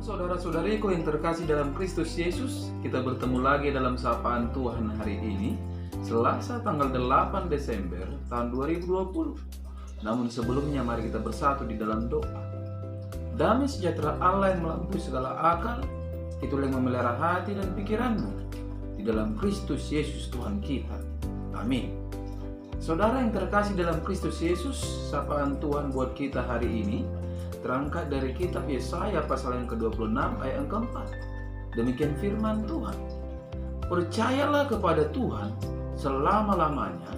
Saudara-saudariku yang terkasih dalam Kristus Yesus, kita bertemu lagi dalam sapaan Tuhan hari ini, Selasa tanggal 8 Desember tahun 2020. Namun sebelumnya mari kita bersatu di dalam doa. Damai sejahtera Allah yang melampaui segala akal, itulah yang memelihara hati dan pikiranmu di dalam Kristus Yesus Tuhan kita. Amin. Saudara yang terkasih dalam Kristus Yesus, sapaan Tuhan buat kita hari ini terangkat dari kitab Yesaya pasal yang ke-26 ayat yang keempat. Demikian firman Tuhan. Percayalah kepada Tuhan selama-lamanya,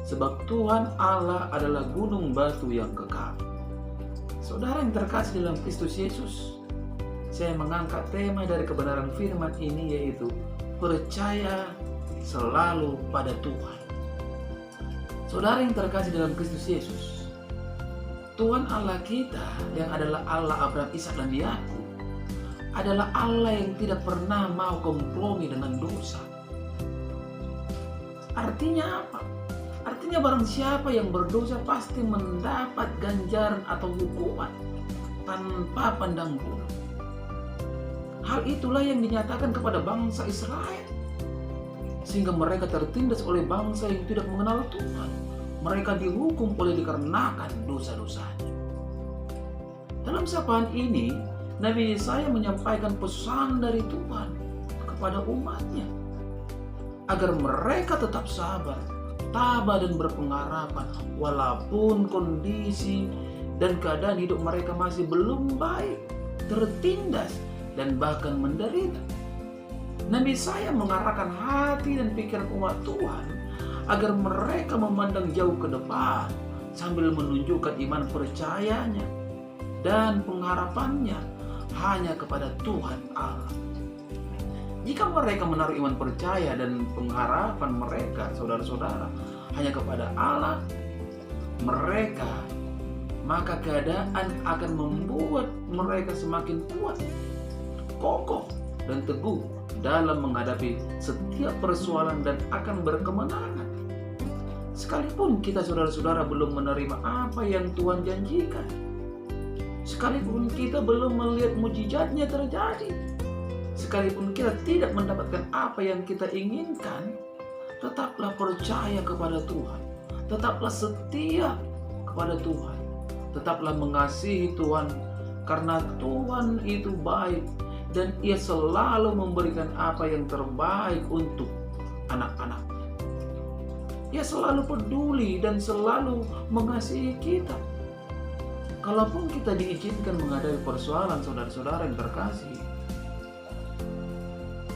sebab Tuhan Allah adalah gunung batu yang kekal. Saudara yang terkasih dalam Kristus Yesus, saya mengangkat tema dari kebenaran firman ini, yaitu percaya selalu pada Tuhan. Saudara yang terkasih dalam Kristus Yesus, Tuhan Allah kita yang adalah Allah Abraham, Ishak dan Yakub adalah Allah yang tidak pernah mau kompromi dengan dosa. Artinya apa? Artinya barang siapa yang berdosa pasti mendapat ganjaran atau hukuman tanpa pandang bulu. Hal itulah yang dinyatakan kepada bangsa Israel, sehingga mereka tertindas oleh bangsa yang tidak mengenal Tuhan. Mereka dihukum oleh dikarenakan dosa-dosanya. Dalam sapaan ini, Nabi Yesaya menyampaikan pesan dari Tuhan kepada umatnya, agar mereka tetap sabar, tabah dan berpengharapan, walaupun kondisi dan keadaan hidup mereka masih belum baik, tertindas, dan bahkan menderita. Nabi Yesaya mengarahkan hati dan pikiran umat Tuhan agar mereka memandang jauh ke depan sambil menunjukkan iman percayanya dan pengharapannya hanya kepada Tuhan Allah. Jika mereka menaruh iman percaya dan pengharapan mereka, saudara-saudara, hanya kepada Allah, maka keadaan akan membuat mereka semakin kuat, kokoh, dan teguh dalam menghadapi setiap persoalan dan akan berkemenangan. Sekalipun kita saudara-saudara belum menerima apa yang Tuhan janjikan, sekalipun kita belum melihat mujizatnya terjadi, sekalipun kita tidak mendapatkan apa yang kita inginkan, tetaplah percaya kepada Tuhan, tetaplah setia kepada Tuhan, tetaplah mengasihi Tuhan, karena Tuhan itu baik dan Ia selalu memberikan apa yang terbaik untuk anak-anak. Ia selalu peduli dan selalu mengasihi kita. Kalaupun kita diizinkan menghadapi persoalan, saudara-saudara yang terkasih,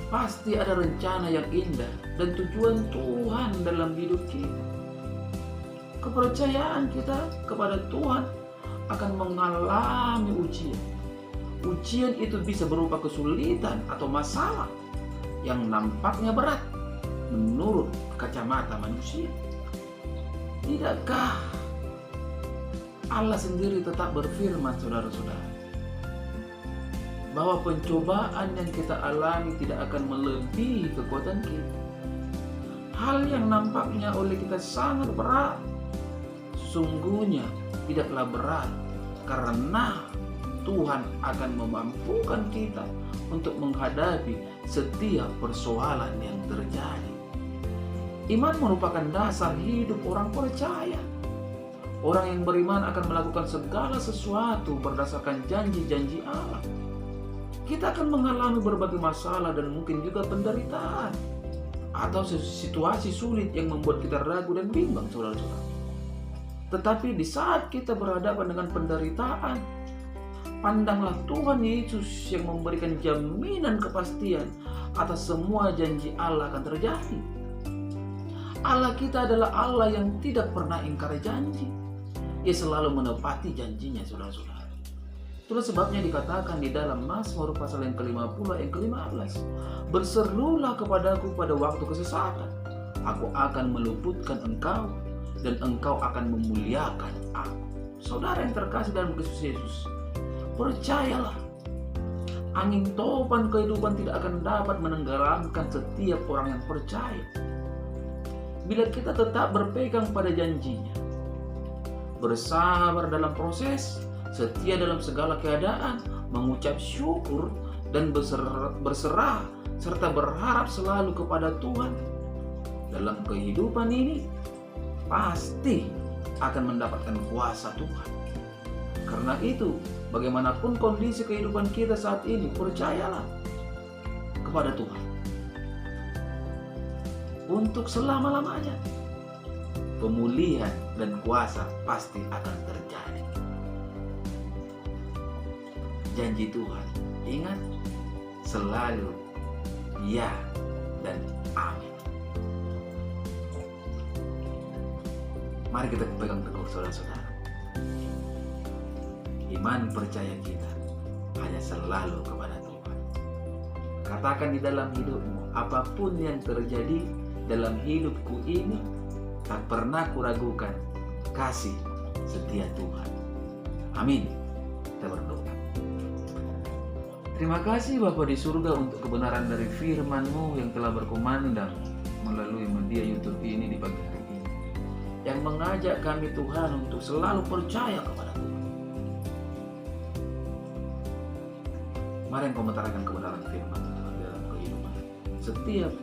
pasti ada rencana yang indah dan tujuan Tuhan dalam hidup kita. Kepercayaan kita kepada Tuhan akan mengalami ujian. Ujian itu bisa berupa kesulitan atau masalah yang nampaknya berat menurut kacamata manusia. Tidakkah Allah sendiri tetap berfirman, saudara-saudara, bahwa pencobaan yang kita alami tidak akan melebihi kekuatan kita? Hal yang nampaknya oleh kita sangat berat, sesungguhnya tidaklah berat, karena Tuhan akan memampukan kita untuk menghadapi setiap persoalan yang terjadi. Iman merupakan dasar hidup orang percaya. Orang yang beriman akan melakukan segala sesuatu berdasarkan janji-janji Allah. Kita akan mengalami berbagai masalah dan mungkin juga penderitaan atau situasi sulit yang membuat kita ragu dan bimbang, saudara-saudara. Tetapi di saat kita berhadapan dengan penderitaan, pandanglah Tuhan Yesus yang memberikan jaminan kepastian atas semua janji Allah akan terjadi. Allah kita adalah Allah yang tidak pernah ingkar janji. Ia selalu menepati janjinya, saudara-saudara. Itulah sebabnya dikatakan di dalam Mazmur pasal yang ke-50 ayat ke-15, berserulah kepadaku pada waktu kesesatan, aku akan meluputkan engkau dan engkau akan memuliakan aku. Saudara yang terkasih dalam Kristus Yesus, percayalah, angin topan kehidupan tidak akan dapat menenggelamkan setiap orang yang percaya. Bila kita tetap berpegang pada janjinya, bersabar dalam proses, setia dalam segala keadaan, mengucap syukur, dan berserah serta berharap selalu kepada Tuhan, dalam kehidupan ini pasti akan mendapatkan kuasa Tuhan. Karena itu, bagaimanapun kondisi kehidupan kita saat ini, percayalah kepada Tuhan untuk selama-lamanya. Pemulihan dan kuasa pasti akan terjadi. Janji Tuhan, ingat, selalu ya dan amin. Mari kita pegang teguh, saudara-saudara. Iman percaya kita hanya selalu kepada Tuhan. Katakan di dalam hidupmu, apapun yang terjadi dalam hidupku ini, tak pernah kuragukan kasih setia Tuhan. Amin. Kita berdoa. Terima kasih Bapa di surga untuk kebenaran dari firman-Mu yang telah berkumandang melalui media YouTube ini di pagi hari ini, yang mengajak kami Tuhan untuk selalu percaya kepada Tuhan. Mari Engkau menerangkan kebenaran firman Tuhan dalam kehidupan setiap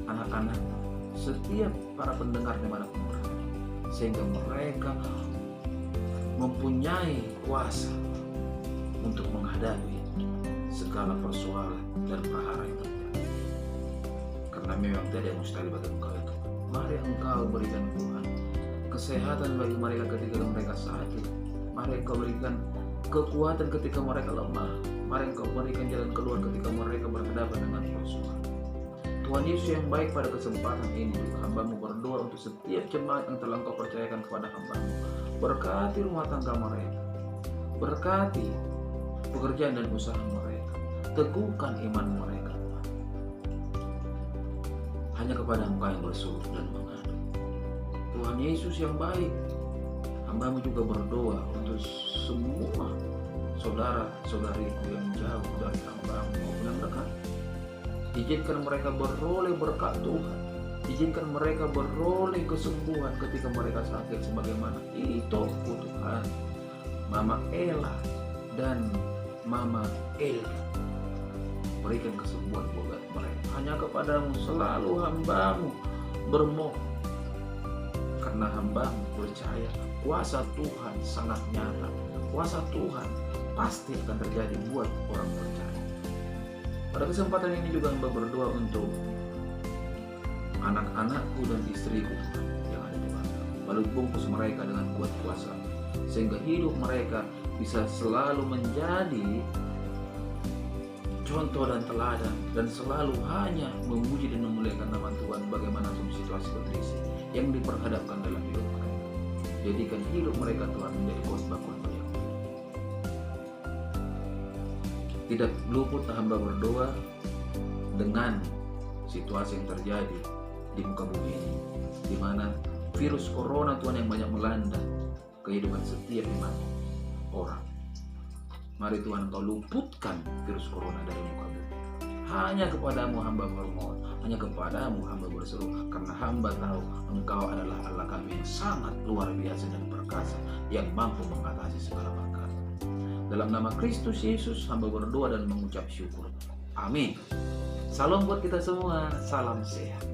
anak-anak, setiap para pendengar dimanapun berada, sehingga mereka mempunyai kuasa untuk menghadapi segala persoalan dan perkara yang terjadi. Karena memang tidak ada mustahil bagi Engkau itu. Mari Engkau berikan Tuhan kesehatan bagi mereka ketika mereka sakit. Mari Engkau berikan kekuatan ketika mereka lemah. Mari Engkau berikan jalan keluar ketika mereka berhadapan dengan persoalan. Tuhan Yesus yang baik, pada kesempatan ini hamba-Mu berdoa untuk setiap jemaat yang telah Engkau percayakan kepada hamba-Mu. Berkati rumah tangga mereka, berkati pekerjaan dan usaha mereka, teguhkan iman mereka. Hanya kepada Engkau yang bersuruh dan mengadu. Tuhan Yesus yang baik, hamba-Mu juga berdoa untuk semua saudara-saudariku yang jauh dari hamba-Mu maupun yang dekat. Izinkan mereka beroleh berkat Tuhan. Izinkan mereka beroleh kesembuhan ketika mereka sakit, sebagaimana itu Tuhan Mama Ella dan Mama Elga. Berikan kesembuhan buat mereka. Hanya kepadamu selalu hamba-Mu bermohon, karena hamba-Mu percaya kuasa Tuhan sangat nyata. Kuasa Tuhan pasti akan terjadi buat orang percaya. Pada kesempatan ini juga hamba berdoa untuk anak-anakku dan istriku Tuhan yang ada di bawah. Lalu bungkus mereka dengan kuat kuasa, sehingga hidup mereka bisa selalu menjadi contoh dan teladan, dan selalu hanya memuji dan memuliakan nama Tuhan bagaimanapun situasi kondisi yang diperhadapkan dalam hidup mereka. Jadikan hidup mereka Tuhan menjadi khotbah-khotbah yang tidak luput hamba berdoa dengan situasi yang terjadi di muka bumi ini, di mana virus corona Tuhan yang banyak melanda kehidupan setiap iman orang. Mari Tuhan Engkau luputkan virus corona dari muka bumi. Hanya kepadamu hamba bermohon, hanya kepadamu hamba berseru, karena hamba tahu Engkau adalah Allah kami yang sangat luar biasa dan perkasa, yang mampu mengatasi segala perkara. Dalam nama Kristus Yesus hamba berdoa dan mengucap syukur. Amin. Salam buat kita semua, salam sehat.